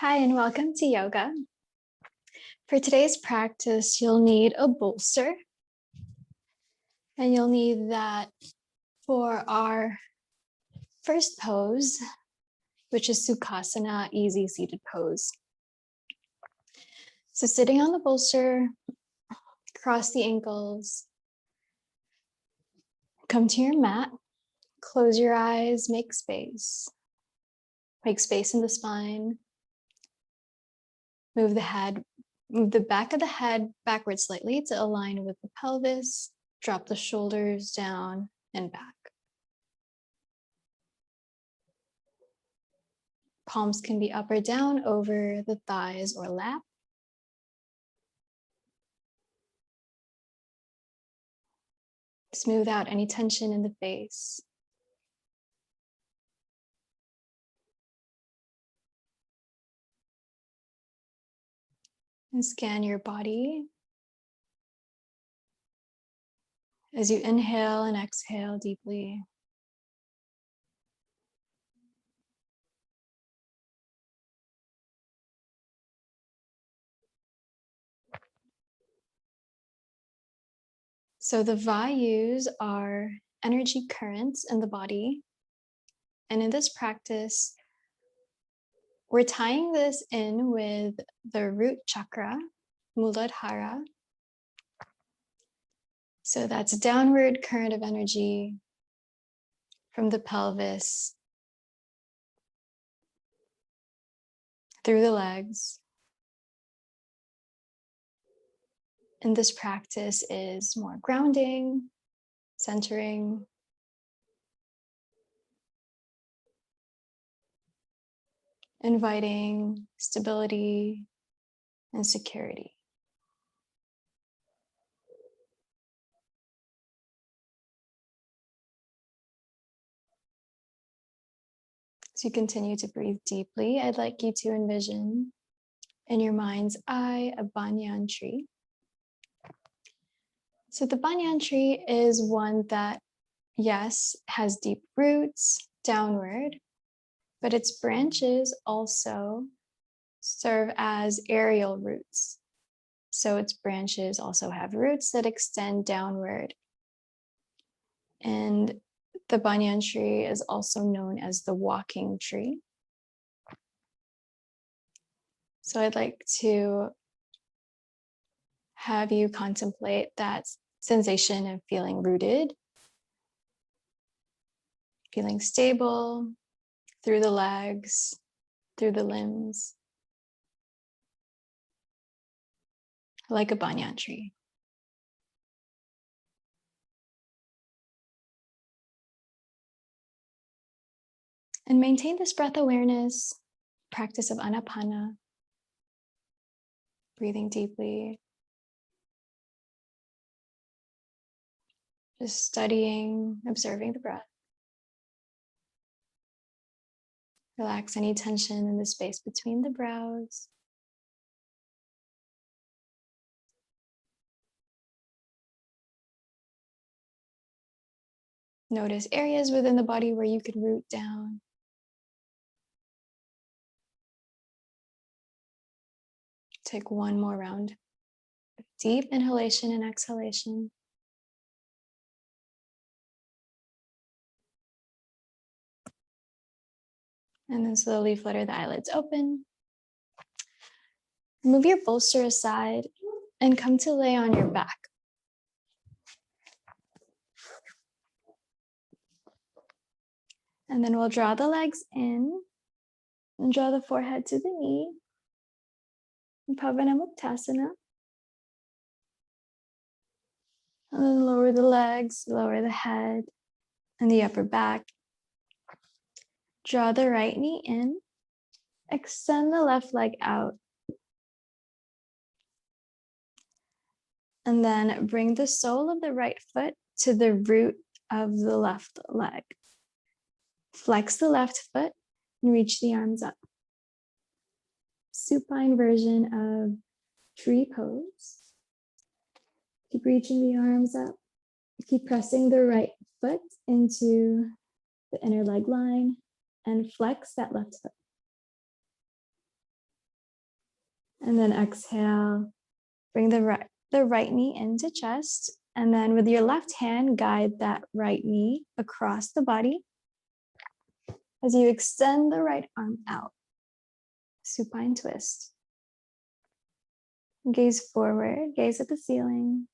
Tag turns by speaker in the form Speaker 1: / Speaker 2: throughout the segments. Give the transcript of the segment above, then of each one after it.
Speaker 1: Hi, and welcome to yoga. For today's practice, you'll need a bolster, and you'll need that for our first pose, which is Sukhasana, easy seated pose. So sitting on the bolster, cross the ankles, come to your mat, close your eyes, make space in the spine. Move the back of the head backwards slightly to align with the pelvis. Drop the shoulders down and back. Palms can be up or down over the thighs or lap. Smooth out any tension in the face. And scan your body as you inhale and exhale deeply. So the vayus are energy currents in the body. And in this practice, we're tying this in with the root chakra, Muladhara. So that's a downward current of energy from the pelvis through the legs. And this practice is more grounding, centering, inviting stability and security. As you continue to breathe deeply, I'd like you to envision in your mind's eye a banyan tree. So the banyan tree is one that, yes, has deep roots downward, but its branches also serve as aerial roots. So its branches also have roots that extend downward. And the banyan tree is also known as the walking tree. So I'd like to have you contemplate that sensation of feeling rooted, feeling stable through the legs, through the limbs, like a banyan tree. And maintain this breath awareness, practice of anapana, breathing deeply, just studying, observing the breath. Relax any tension in the space between the brows. Notice areas within the body where you could root down. Take one more round of deep inhalation and exhalation. And then slowly flutter the eyelids open. Move your bolster aside and come to lay on your back. And then we'll draw the legs in and draw the forehead to the knee. Pavanamuktasana. And then lower the legs, lower the head and the upper back. Draw the right knee in. Extend the left leg out. And then bring the sole of the right foot to the root of the left leg. Flex the left foot and reach the arms up. Supine version of tree pose. Keep reaching the arms up. Keep pressing the right foot into the inner leg line and flex that left foot. And then exhale, bring the right knee into chest. And then with your left hand, guide that right knee across the body as you extend the right arm out. Supine twist. Gaze forward, gaze at the ceiling.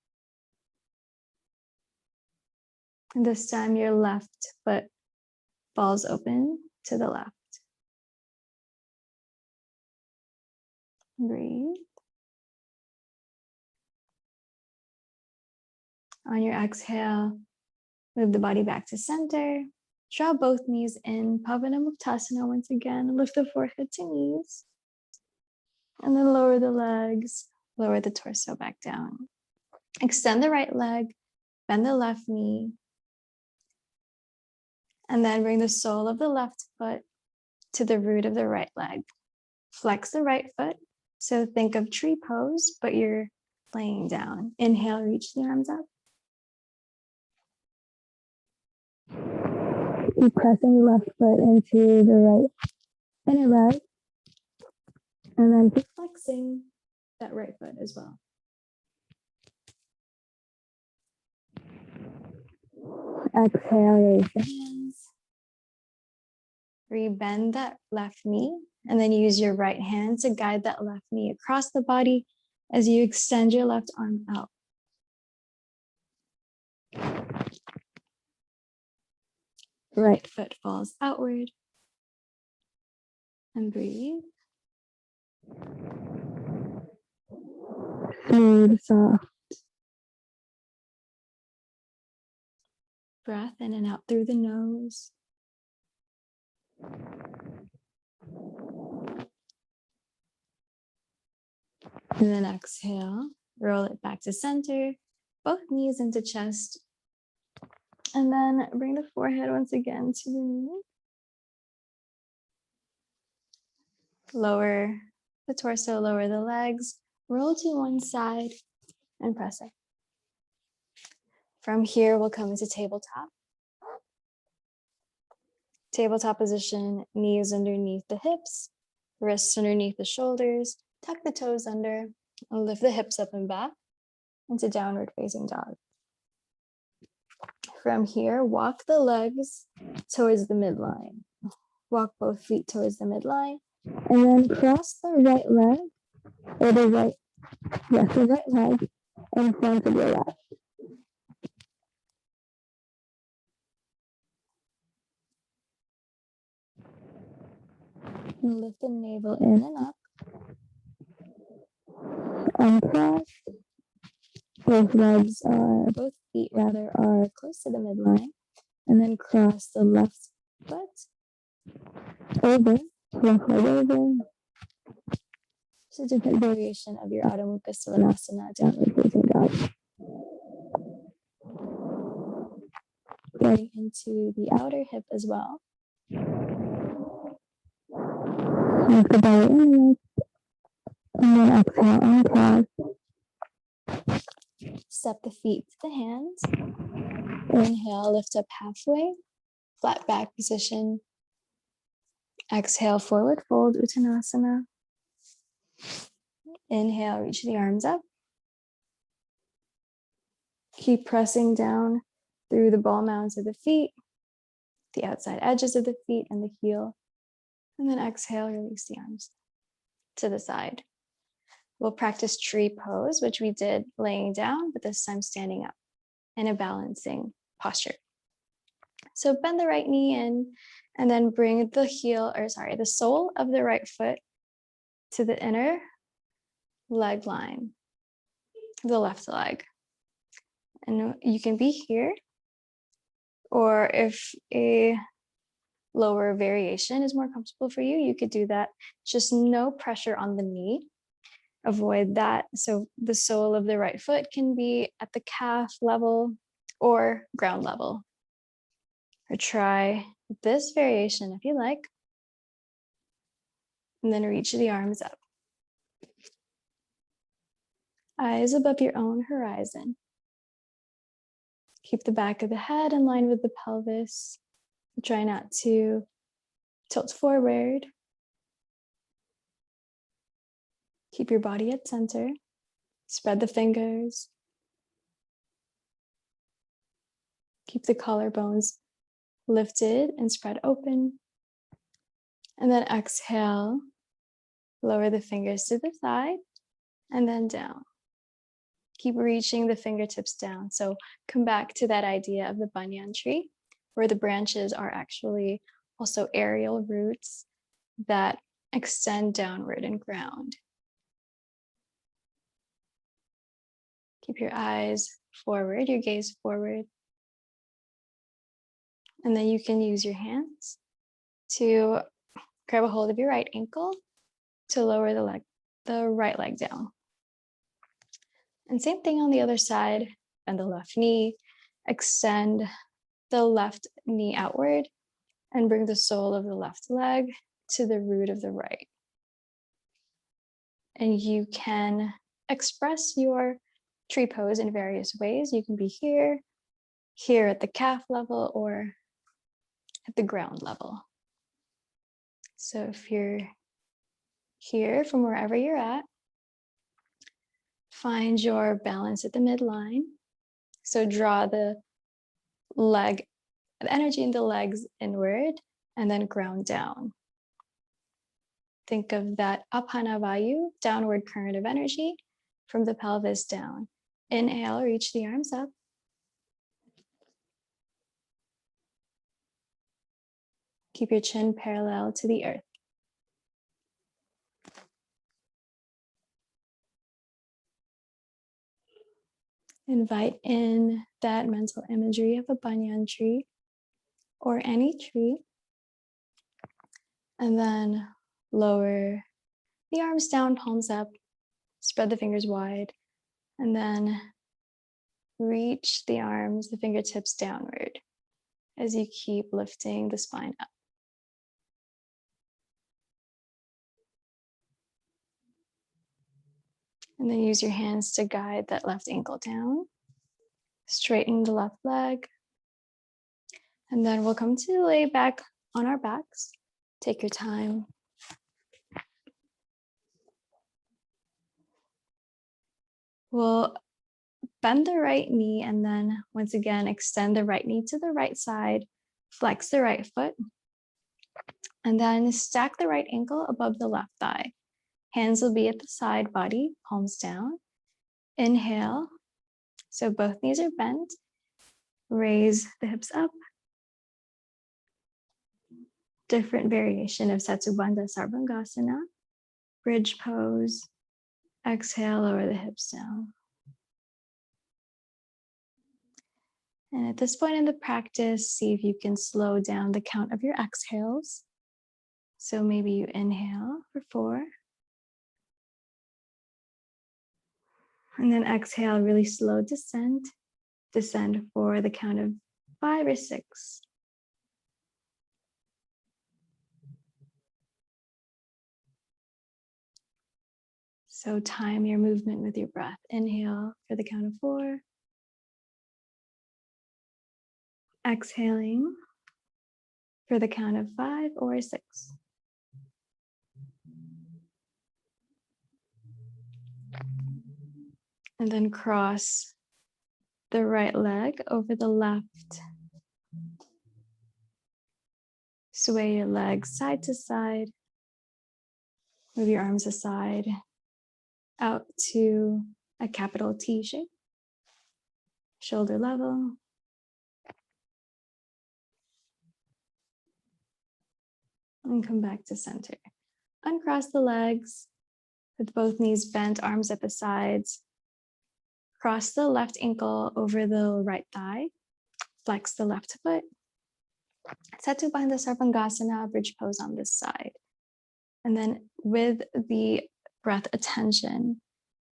Speaker 1: And this time your left foot falls open to the left. Breathe. On your exhale, move the body back to center. Draw both knees in, Pavanamuktasana once again. Lift the forehead to knees. And then lower the legs, lower the torso back down. Extend the right leg, bend the left knee. And then bring the sole of the left foot to the root of the right leg. Flex the right foot. So think of tree pose, but you're laying down. Inhale, reach the arms up. Keep pressing the left foot into the right inner leg. And then keep flexing that right foot as well. Exhale, raise the hands. Rebend that left knee. And then use your right hand to guide that left knee across the body as you extend your left arm out. Right foot falls outward. And breathe. Smooth, soft. Breath in and out through the nose. And then exhale, roll it back to center, both knees into chest. And then bring the forehead once again to the knee. Lower the torso, lower the legs, roll to one side and press it. From here, we'll come into tabletop. Tabletop position, knees underneath the hips, wrists underneath the shoulders, tuck the toes under, and lift the hips up and back into downward facing dog. From here, walk the legs towards the midline. Walk both feet towards the midline, and then cross the right leg, or the right leg in front of your left. And lift the navel in and up. Uncross. Both feet are close to the midline. And then cross the left foot over, left leg over. It's a different variation of your Adho Mukha Svanasana, downward facing dog. Getting into the outer hip as well. Lift the belly inwards. And then exhale, uncross. Step the feet to the hands. Inhale, lift up halfway. Flat back position. Exhale, forward fold, Uttanasana. Inhale, reach the arms up. Keep pressing down through the ball mounds of the feet, the outside edges of the feet and the heel. And then exhale, release the arms to the side. We'll practice tree pose, which we did laying down, but this time standing up in a balancing posture. So bend the right knee in and then bring the sole of the right foot to the inner leg line, the left leg. And you can be here, or if a lower variation is more comfortable for you, you could do that. Just no pressure on the knee. Avoid that. So the sole of the right foot can be at the calf level or ground level. Or try this variation if you like. And then reach the arms up. Eyes above your own horizon. Keep the back of the head in line with the pelvis. Try not to tilt forward. Keep your body at center. Spread the fingers. Keep the collarbones lifted and spread open. And then exhale. Lower the fingers to the side and then down. Keep reaching the fingertips down. So come back to that idea of the banyan tree, where the branches are actually also aerial roots that extend downward and ground. Keep your eyes forward, your gaze forward. And then you can use your hands to grab a hold of your right ankle to lower the right leg down. And same thing on the other side, bend the left knee, extend the left knee outward, and bring the sole of the left leg to the root of the right. And you can express your tree pose in various ways. You can be here at the calf level, or at the ground level. So if you're here from wherever you're at, find your balance at the midline. So draw the energy in the legs inward and then ground down. Think of that apana vayu, downward current of energy from the pelvis down. Inhale, reach the arms up. Keep your chin parallel to the earth. Invite in that mental imagery of a banyan tree or any tree. And then lower the arms down, palms up, spread the fingers wide, and then reach the arms, the fingertips downward as you keep lifting the spine up. And then use your hands to guide that left ankle down. Straighten the left leg. And then we'll come to lay back on our backs. Take your time. We'll bend the right knee and then once again, extend the right knee to the right side. Flex the right foot. And then stack the right ankle above the left thigh. Hands will be at the side body, palms down. Inhale. So both knees are bent. Raise the hips up. Different variation of Setsubandha Sarvangasana. Bridge pose. Exhale, lower the hips down. And at this point in the practice, see if you can slow down the count of your exhales. So maybe you inhale for 4. And then exhale, really slow descent. Descend for the count of 5 or 6. So time your movement with your breath. Inhale for the count of 4. Exhaling for the count of 5 or 6. And then cross the right leg over the left. Sway your legs side to side. Move your arms aside, out to a capital T shape. Shoulder level. And come back to center. Uncross the legs with both knees bent, arms at the sides. Cross the left ankle over the right thigh. Flex the left foot. Setsubandha Sarvangasana, bridge pose on this side. And then with the breath attention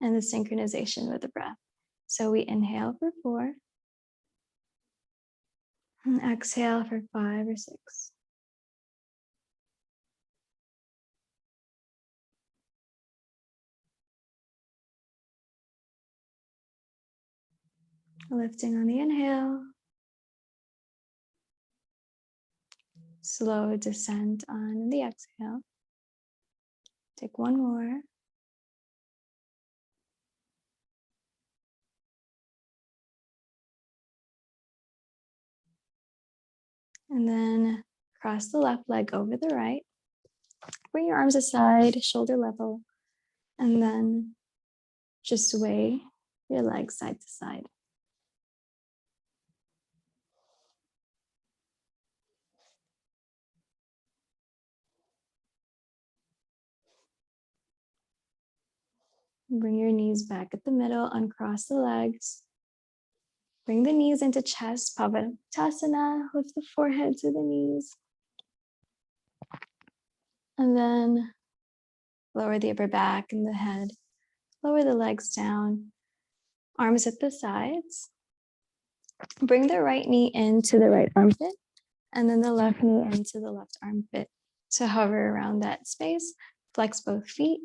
Speaker 1: and the synchronization with the breath. So we inhale for 4. And exhale for 5 or 6. Lifting on the inhale. Slow descent on the exhale. Take one more. And then cross the left leg over the right. Bring your arms aside, shoulder level, and then just sway your legs side to side. Bring your knees back at the middle, uncross the legs. Bring the knees into chest, Pavantasana, lift the forehead to the knees. And then lower the upper back and the head. Lower the legs down, arms at the sides. Bring the right knee into the right armpit, and then the left knee into the left armpit. To hover around that space, flex both feet,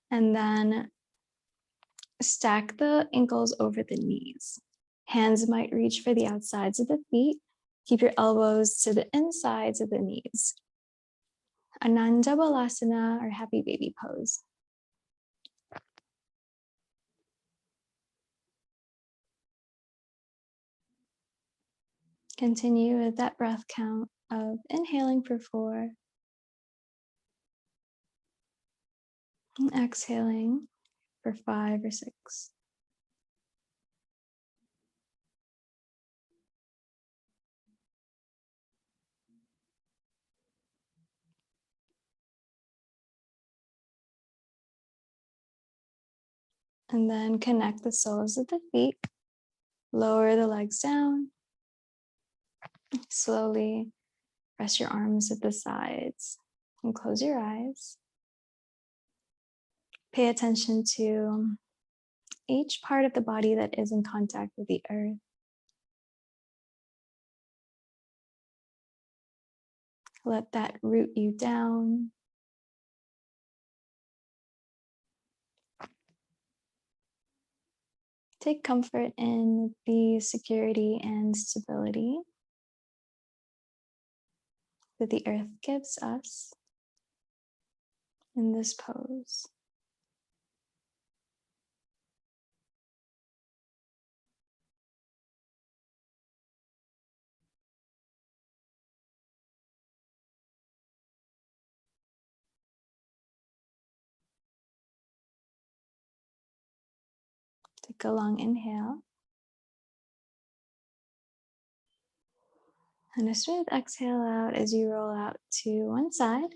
Speaker 1: and then stack the ankles over the knees. Hands might reach for the outsides of the feet. Keep your elbows to the insides of the knees. Ananda Balasana, or happy baby pose. Continue with that breath count of inhaling for 4 and exhaling for 5 or 6. And then connect the soles of the feet. Lower the legs down. Slowly press your arms at the sides and close your eyes. Pay attention to each part of the body that is in contact with the earth. Let that root you down. Take comfort in the security and stability that the earth gives us in this pose. Take a long inhale. And a smooth exhale out as you roll out to one side.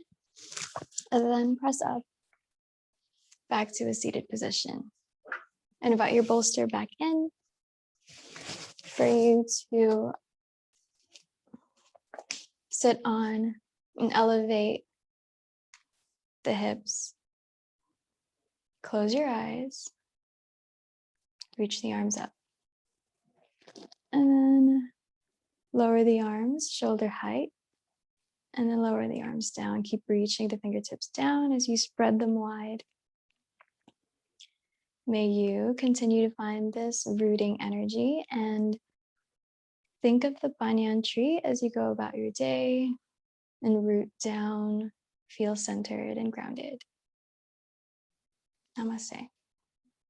Speaker 1: And then press up back to a seated position. And invite your bolster back in for you to sit on and elevate the hips. Close your eyes. Reach the arms up. And then lower the arms, shoulder height. And then lower the arms down. Keep reaching the fingertips down as you spread them wide. May you continue to find this rooting energy and think of the Banyan Tree as you go about your day and root down, feel centered and grounded. Namaste.